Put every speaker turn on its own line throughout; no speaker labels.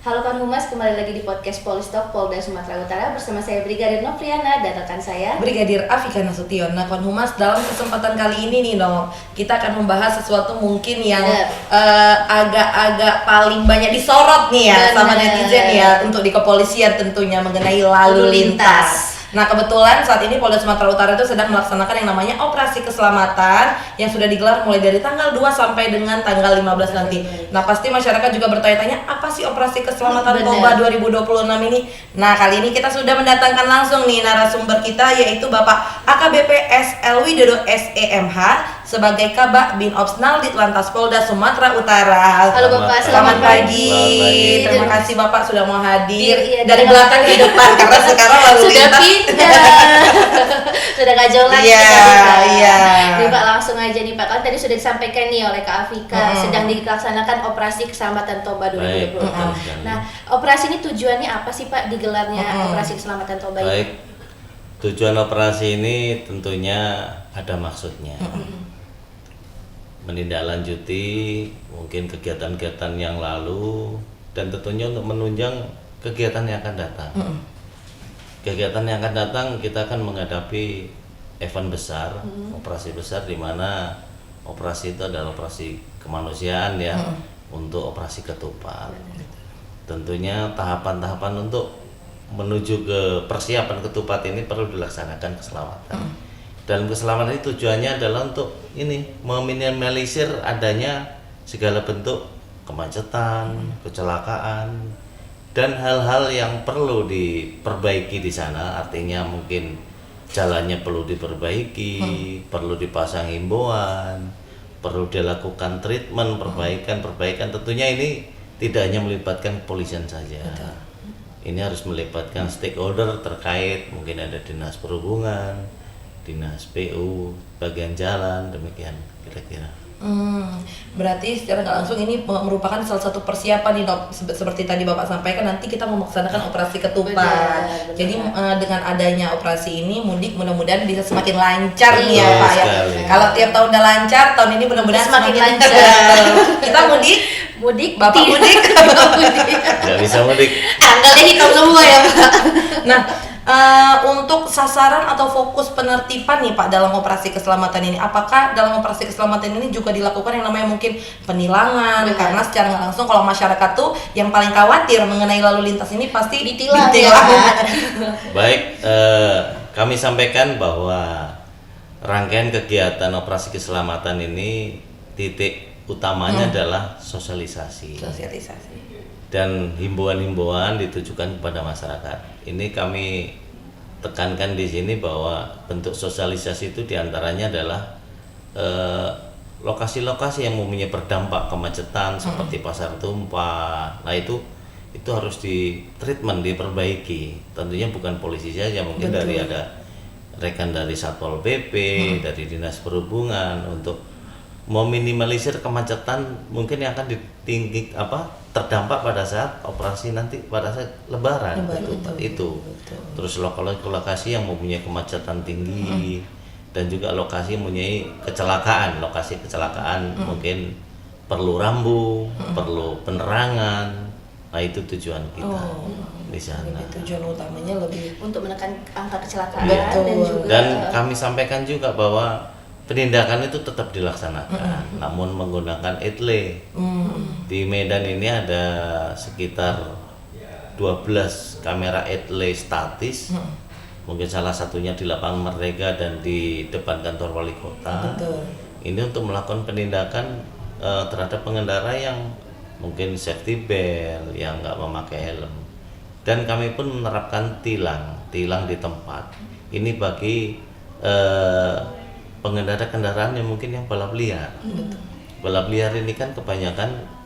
Halo kawan Humas, kembali lagi di podcast Polistalk Polda Sumatera Utara bersama saya Brigadir Novriana dan rekan saya
Brigadir Afika Nasution. Nah, kawan Humas, dalam kesempatan kali ini nih, kita akan membahas sesuatu mungkin yang agak-agak paling banyak disorot nih ya sama netizen ya, untuk di kepolisian tentunya, mengenai lalu lintas. Nah, kebetulan saat ini Polda Sumatera Utara itu sedang melaksanakan yang namanya operasi keselamatan yang sudah digelar mulai dari tanggal 2 sampai dengan tanggal 15 nanti. Nah, pasti masyarakat juga bertanya-tanya, apa sih operasi keselamatan Toba 2026 ini? Nah, kali ini kita sudah mendatangkan langsung nih narasumber kita, yaitu Bapak AKBP S. Elwidodo SEMH sebagai Kabak Bin Opsnal Ditlantas Polda Sumatera Utara.
Halo Bapak,
selamat pagi. Terima kasih Bapak sudah mau hadir dari
dengan
belakang ke depan karena sekarang lalu
sudah
lintas
sudah gak jauh lagi.
Iya.
Nih Pak, langsung aja nih Pak, kan tadi sudah disampaikan nih oleh Kak Afika, sedang dilaksanakan operasi keselamatan Toba 2020. Nah, operasi ini tujuannya apa sih Pak digelarnya operasi keselamatan Toba ini?
Baik, tujuan operasi ini tentunya ada maksudnya. Menindaklanjuti mungkin kegiatan-kegiatan yang lalu dan tentunya untuk menunjang kegiatan yang akan datang. Kegiatan yang akan datang, kita akan menghadapi event besar, operasi besar, di mana operasi itu adalah operasi kemanusiaan ya, untuk operasi ketupat. Tentunya tahapan-tahapan untuk menuju ke persiapan ketupat ini perlu dilaksanakan keselamatan. Dalam keselamatan ini tujuannya adalah untuk ini meminimalisir adanya segala bentuk kemacetan, kecelakaan, dan hal-hal yang perlu diperbaiki di sana. Artinya mungkin jalannya perlu diperbaiki, perlu dipasang himbauan, perlu dilakukan treatment, perbaikan. Tentunya ini tidak hanya melibatkan kepolisian saja. Ini harus melibatkan stakeholder terkait, mungkin ada dinas perhubungan, dinas PU, bagian jalan, demikian kira-kira.
Berarti secara nggak langsung ini merupakan salah satu persiapan nih Dok, seperti tadi Bapak sampaikan, nanti kita melaksanakan operasi ketupat. Jadi dengan adanya operasi ini, mudik mudah-mudahan bisa semakin lancar nih ya Pak ya. Kalau tiap tahun udah lancar, tahun ini mudah-mudahan semakin lancar. Kita mudik, Bapak mudik.
Nggak bisa mudik.
Tanggalnya hitam semua ya Pak.
Nah, untuk sasaran atau fokus penertiban nih Pak dalam operasi keselamatan ini, apakah dalam operasi keselamatan ini juga dilakukan yang namanya mungkin penilangan? Karena secara nggak langsung kalau masyarakat tuh yang paling khawatir mengenai lalu lintas ini pasti ditilang.
Ya,
Baik, kami sampaikan bahwa rangkaian kegiatan operasi keselamatan ini titik utamanya adalah sosialisasi dan himbauan-himbauan ditujukan kepada masyarakat. Ini kami tekankan di sini bahwa bentuk sosialisasi itu diantaranya adalah lokasi-lokasi yang mempunyai berdampak kemacetan seperti pasar tumpah. Nah itu harus di treatment, diperbaiki. Tentunya bukan polisi saja, mungkin dari ada rekan dari Satpol PP, dari dinas perhubungan, untuk meminimalisir kemacetan mungkin yang akan terdampak pada saat operasi nanti, pada saat lebaran. Betul. Terus lokasi yang mempunyai kemacetan tinggi dan juga lokasi yang mempunyai lokasi kecelakaan mungkin perlu rambu, perlu penerangan. Nah itu tujuan kita di sana.
Jadi tujuan utamanya lebih
untuk menekan angka kecelakaan.
Dan kami sampaikan juga bahwa penindakan itu tetap dilaksanakan, namun menggunakan etle. Di Medan ini ada sekitar 12 kamera etle statis. Mungkin salah satunya di lapangan Merdeka dan di depan kantor wali kota. Ini untuk melakukan penindakan terhadap pengendara yang mungkin safety belt, yang nggak memakai helm. Dan kami pun menerapkan tilang di tempat. Ini bagi pengendara kendaraan yang mungkin yang balap liar. Balap liar ini kan kebanyakan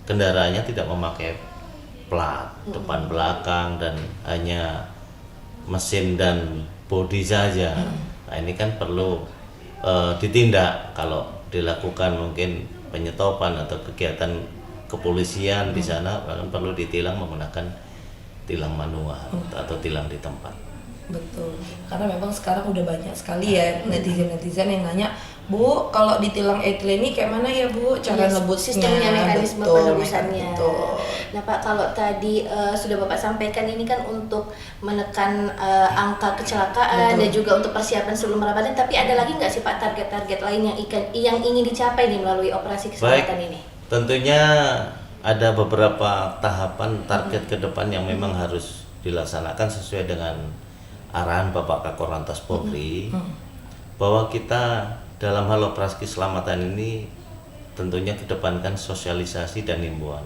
kendaraannya tidak memakai plat depan belakang dan hanya mesin dan bodi saja. Nah ini kan perlu ditindak. Kalau dilakukan mungkin penyetopan atau kegiatan kepolisian di sana, kan perlu ditilang menggunakan tilang manual atau tilang di tempat.
Betul, karena memang sekarang udah banyak sekali ya netizen yang nanya, Bu, kalau ditilang etle ini kayak mana ya Bu cara nebusnya?
Sistemnya, mekanisme penebusannya.
Betul.
Nah Pak, kalau tadi sudah Bapak sampaikan ini kan untuk menekan angka kecelakaan dan juga untuk persiapan sebelum Ramadan, tapi ada lagi nggak sih Pak target-target lain yang ingin dicapai nih melalui operasi keselamatan ini?
Tentunya ada beberapa tahapan target ke depan yang memang harus dilaksanakan sesuai dengan arahan Bapak Kakor Lantas Polri, bahwa kita dalam hal operasi keselamatan ini tentunya kedepankan sosialisasi dan himbauan,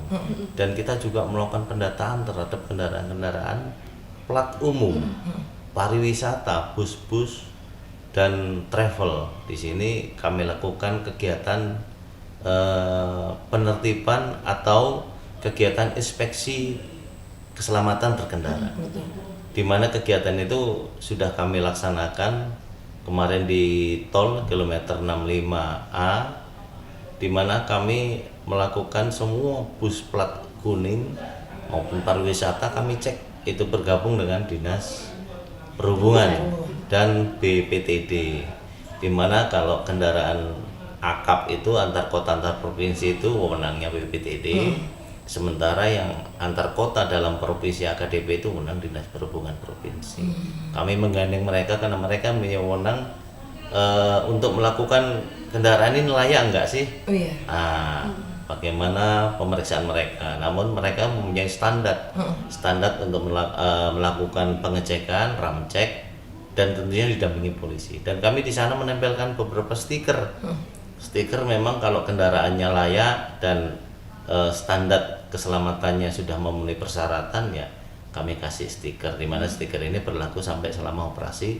dan kita juga melakukan pendataan terhadap kendaraan-kendaraan plat umum, pariwisata, bus-bus dan travel. Di sini kami lakukan kegiatan penertiban atau kegiatan inspeksi keselamatan berkendara, di mana kegiatan itu sudah kami laksanakan kemarin di tol kilometer 65A, di mana kami melakukan semua bus plat kuning maupun pariwisata kami cek, itu bergabung dengan Dinas Perhubungan dan BPTD, di mana kalau kendaraan akap itu antar kota antar provinsi itu wewenangnya BPTD, sementara yang antar kota dalam provinsi AKDP itu wewenang Dinas Perhubungan Provinsi. Kami menggandeng mereka karena mereka punya wewenang untuk melakukan kendaraan ini layak enggak sih? Bagaimana pemeriksaan mereka. Namun mereka mempunyai standar untuk melakukan pengecekan, ramcek, dan tentunya didampingi polisi. Dan kami di sana menempelkan beberapa stiker. Stiker memang kalau kendaraannya layak dan standar keselamatannya sudah memenuhi persyaratan, ya kami kasih stiker, di mana stiker ini berlaku sampai selama operasi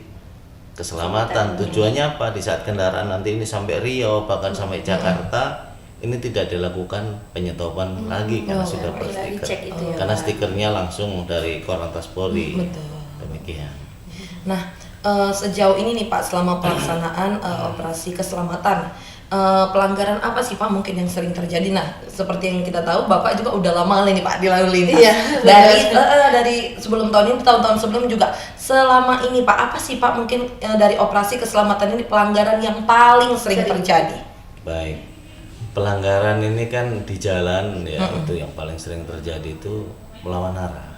keselamatan. Tujuannya apa? Di saat kendaraan nanti ini sampai Riau bahkan sampai Jakarta, ini tidak dilakukan penyetopan lagi karena sudah berstiker. Karena stikernya langsung dari Korlantas Polri. Demikian.
Nah, sejauh ini nih Pak, selama pelaksanaan operasi keselamatan, pelanggaran apa sih Pak mungkin yang sering terjadi? Nah, seperti yang kita tahu Bapak juga udah lama nih Pak di lalu lintas. Dari sebelum tahun ini, tahun-tahun sebelum juga. Selama ini Pak, apa sih Pak mungkin dari operasi keselamatan ini pelanggaran yang paling sering terjadi?
Baik, pelanggaran ini kan di jalan ya, itu yang paling sering terjadi itu melawan arah.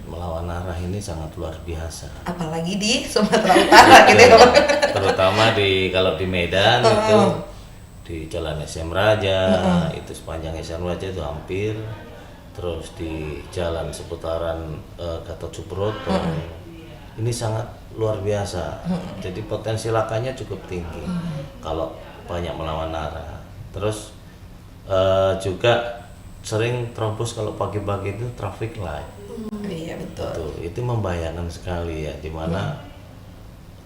Melawan arah ini sangat luar biasa.
Apalagi di Sumatera Utara gitu ya.
Terutama kalau di Medan itu di Jalan SM Raja, itu sepanjang SM Raja itu hampir, terus di jalan seputaran Gatot Subroto, ini sangat luar biasa. Jadi potensi lakanya cukup tinggi kalau banyak melawan arah. Terus juga sering terobos kalau pagi-pagi itu traffic light.
Iya betul.
Itu membahayakan sekali ya, dimana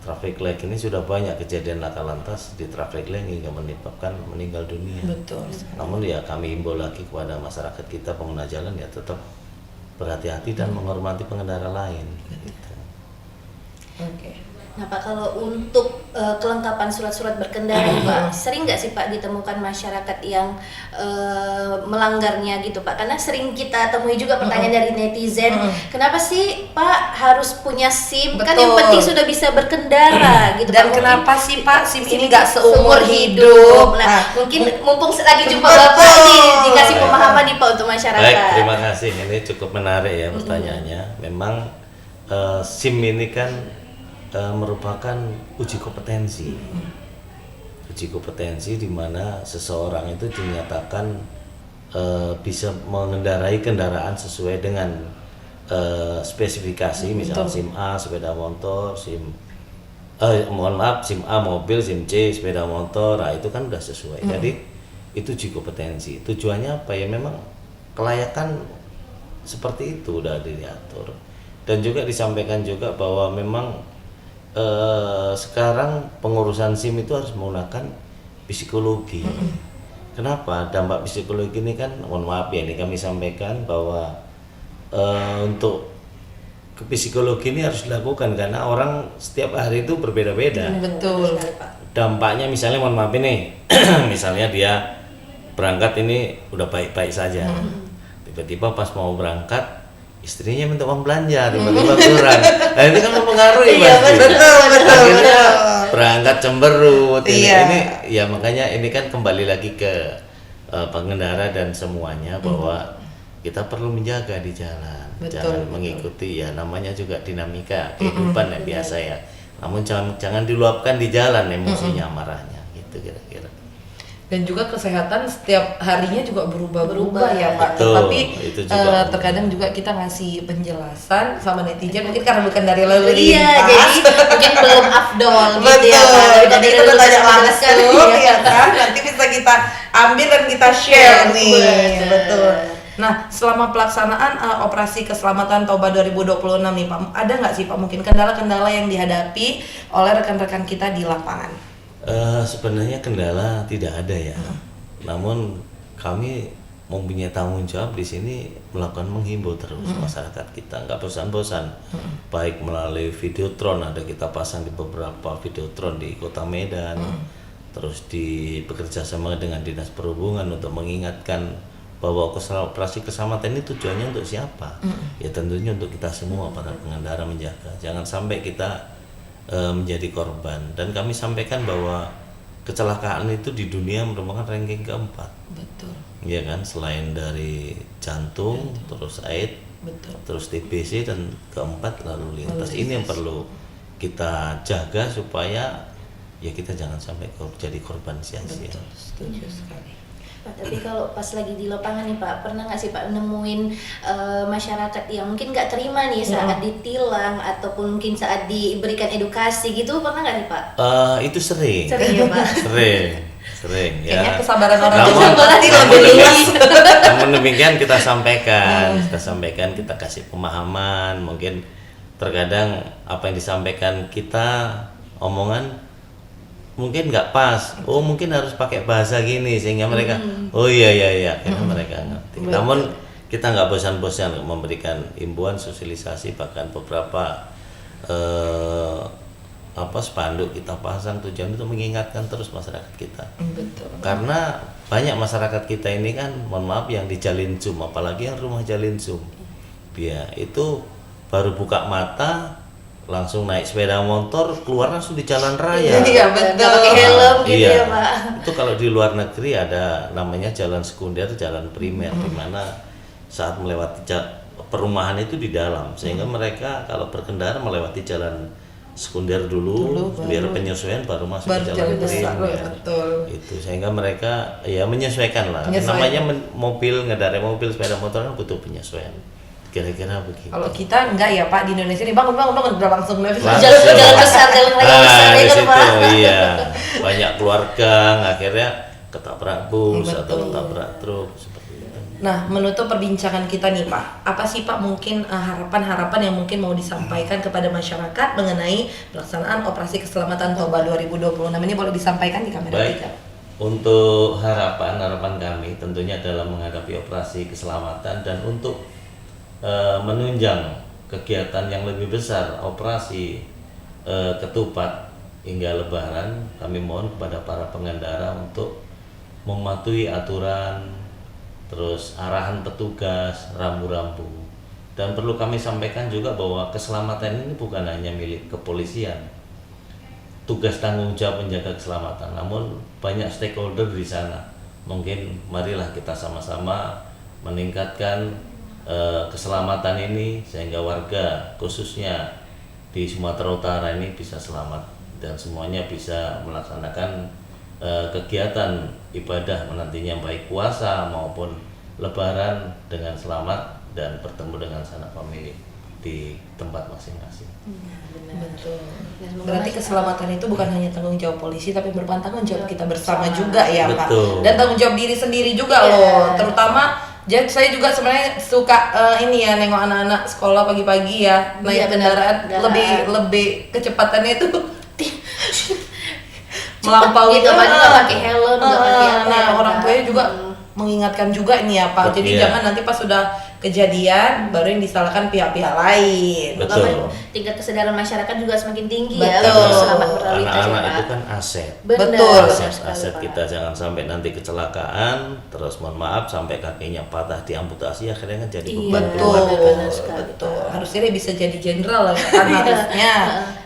traffic light ini sudah banyak kejadian laka lantas di traffic light hingga menyebabkan meninggal dunia.
Betul.
Namun ya kami himbau lagi kepada masyarakat kita pengguna jalan ya tetap berhati-hati dan menghormati pengendara lain. Gitu.
Oke. Nah Pak, kalau untuk kelengkapan surat-surat berkendara Pak, sering nggak sih Pak ditemukan masyarakat yang melanggarnya gitu Pak? Karena sering kita temui juga pertanyaan dari netizen, kenapa sih Pak harus punya SIM? Betul. Kan yang penting sudah bisa berkendara gitu.
Dan
Pak,
kenapa sih Pak SIM ini nggak seumur hidup?
Nah, mungkin mumpung lagi jumpa Bapak nih, dikasih pemahaman nih Pak untuk masyarakat.
Baik, terima kasih. Ini cukup menarik ya pertanyaannya. Memang SIM ini kan merupakan uji kompetensi. Uji kompetensi di mana seseorang itu dinyatakan bisa mengendarai kendaraan sesuai dengan spesifikasi, misalnya SIM A sepeda motor, SIM A mobil, SIM C sepeda motor. Nah, itu kan udah sesuai. Jadi itu uji kompetensi. Tujuannya apa ya? Memang kelayakan seperti itu udah diatur. Dan juga disampaikan juga bahwa memang sekarang pengurusan SIM itu harus menggunakan psikologi. Kenapa? Dampak psikologi ini kan, mohon maaf ya, ini kami sampaikan bahwa untuk ke psikologi ini harus dilakukan karena orang setiap hari itu berbeda-beda.
Betul.
Dampaknya misalnya, mohon maaf ini, misalnya dia berangkat ini udah baik-baik saja, tiba-tiba pas mau berangkat istrinya minta uang belanja tiba-tiba kurang. Nah itu kan mempengaruhi
Iya,
pasti.
betul.
Akhirnya berangkat cemberut.
Iya.
Ini ya makanya ini kan kembali lagi ke pengendara dan semuanya bahwa kita perlu menjaga di jalan. Jangan mengikuti ya namanya juga dinamika kehidupan ya biasa ya. Namun jangan diluapkan di jalan emosinya, marahnya gitu kira-kira.
Dan juga kesehatan setiap harinya juga berubah-berubah ya Pak.
Betul,
Tapi
itu juga
terkadang juga kita ngasih penjelasan sama netizen mungkin karena bukan dari lalu
Iya,
lintas.
jadi mungkin belum afdol gitu
Betul,
ya Pak. Tapi
jadi
dari
kita
dulu
tanya
bisa menjelaskan,
langsung
iya.
ya kan. Nanti bisa kita ambil dan kita share nih.
Betul.
Betul. Nah, selama pelaksanaan operasi keselamatan Toba 2026 nih Pak, ada nggak sih Pak mungkin kendala-kendala yang dihadapi oleh rekan-rekan kita di lapangan?
Sebenarnya kendala tidak ada ya. Namun kami mempunyai tanggung jawab di sini melakukan menghimbau terus masyarakat kita, nggak bosan-bosan. Baik melalui videotron, ada kita pasang di beberapa videotron di Kota Medan. Terus bekerja sama dengan Dinas Perhubungan untuk mengingatkan bahwa operasi keselamatan ini tujuannya untuk siapa? Ya tentunya untuk kita semua para pengendara menjaga. Jangan sampai kita menjadi korban. Dan kami sampaikan bahwa kecelakaan itu di dunia merupakan ranking keempat.
Betul.
Ya kan, selain dari jantung, terus AIDS, terus TBC dan keempat lalu lintas. Ini yang perlu kita jaga supaya ya kita jangan sampai jadi korban sia-sia.
Setuju sekali.
Pak, tapi kalau pas lagi di lapangan nih Pak, pernah nggak sih Pak nemuin masyarakat yang mungkin nggak terima nih saat ditilang ataupun mungkin saat diberikan edukasi gitu, pernah nggak nih Pak?
Itu sering.
Sering ya Pak?
Sering ya.
Kayaknya kesabaran orang
Namun-
itu berarti lebih
namun
luas.
Namun demikian kita sampaikan, kita kasih pemahaman. Mungkin terkadang apa yang disampaikan kita omongan mungkin nggak pas. Oh mungkin harus pakai bahasa gini sehingga mereka oh iya karena mereka ngerti. Namun kita nggak bosan-bosan memberikan himbauan, sosialisasi, bahkan beberapa spanduk kita pasang tujuan untuk mengingatkan terus masyarakat kita.
Betul.
Karena banyak masyarakat kita ini kan, mohon maaf, yang di Jalin Zoom, apalagi yang rumah Jalin Zoom, ya itu baru buka mata langsung naik sepeda motor keluar langsung di jalan raya.
Iya betul.
Nggak pakai helm gitu
Iya.
ya Pak?
Itu kalau di luar negeri ada namanya jalan sekunder, jalan primer, di mana saat melewati perumahan itu di dalam, sehingga mereka kalau berkendara melewati jalan sekunder dulu biar penyesuaian baru masuk ke jalan
besar.
primer.
Betul.
Itu sehingga mereka ya menyesuaikan lah.
Menyesuaikan.
Namanya mobil, ngendarai mobil, sepeda motor kan butuh penyesuaian. Kira-kira begitu.
Kalau kita enggak ya Pak, di Indonesia nih bangun udah langsung
Langsung.
Jalan besar, jalan raya besar
di
ya kan
situ,
Pak?
iya. Banyak keluarga akhirnya ketabrak bus atau
Betul.
ketabrak truk seperti itu.
Nah, menutup perbincangan kita nih Pak, apa sih Pak mungkin harapan-harapan yang mungkin mau disampaikan kepada masyarakat mengenai pelaksanaan operasi keselamatan Toba 2026 ini, boleh disampaikan di kamera
Baik.
3?
Untuk harapan kami tentunya dalam menghadapi operasi keselamatan dan untuk menunjang kegiatan yang lebih besar, operasi ketupat hingga Lebaran, kami mohon kepada para pengendara untuk mematuhi aturan, terus arahan petugas, rambu-rambu. Dan perlu kami sampaikan juga bahwa keselamatan ini bukan hanya milik kepolisian, tugas tanggung jawab menjaga keselamatan, namun banyak stakeholder di sana. Mungkin marilah kita sama-sama meningkatkan keselamatan ini sehingga warga khususnya di Sumatera Utara ini bisa selamat dan semuanya bisa melaksanakan kegiatan ibadah nantinya baik puasa maupun Lebaran dengan selamat dan bertemu dengan sanak famili di tempat masing-masing.
Betul. Berarti keselamatan itu bukan hanya tanggung jawab polisi, tapi merupakan tanggung jawab kita bersama juga ya Pak.
Betul.
Dan tanggung jawab diri sendiri juga loh, terutama. Jadi saya juga sebenarnya suka ini ya, nengok anak-anak sekolah pagi-pagi ya naik kendaraan lebih kecepatannya itu melampaui
gitu Pak, nggak pakai helm, nggak pakai apa.
Nah, orang tuanya juga mengingatkan juga ini ya Pak. Jadi
Iya.
jangan nanti pas sudah kejadian baru yang disalahkan pihak-pihak lain.
Betul.
Tingkat kesadaran masyarakat juga semakin tinggi
Betul.
ya untuk selamat berlalu lintas ya,
Anak-anak
Pak.
itu kan aset.
Benar,
Betul.
benar sekali,
Aset
Pak.
kita, jangan sampai nanti kecelakaan terus mohon maaf sampai kakinya patah diamputasi akhirnya kan jadi
Iya.
beban
Betul,
keluarga.
benar sekali,
betul.
Pak.
Harusnya dia bisa jadi jenderal lah kan harusnya.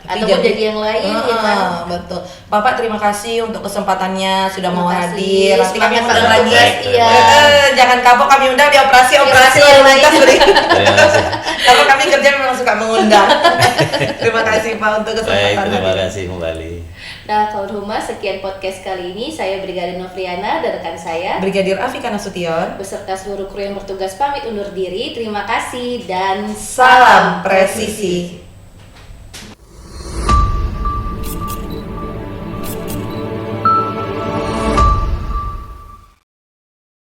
Tapi
Ataupun jadi yang lain ya kan.
Betul. Bapak terima kasih untuk kesempatannya sudah mau
Terima kasih.
hadir. Nanti kami
Semangat
undang
Pak
lagi.
Tugas, iya.
Jangan kapok kami undang di operasi
yang
lalu lintas
lain.
beri.
Terima kasih.
Karena kami kerja memang suka mengundang. Terima kasih Pak untuk
Baik,
kesempatan
terima
hadir.
kasih kembali.
Nah, kawan Humas, sekian podcast kali ini. Saya Brigadir Novriana dan rekan saya
Brigadir Afika Nasution.
beserta seluruh kru yang bertugas pamit undur diri. Terima kasih dan
Salam presisi.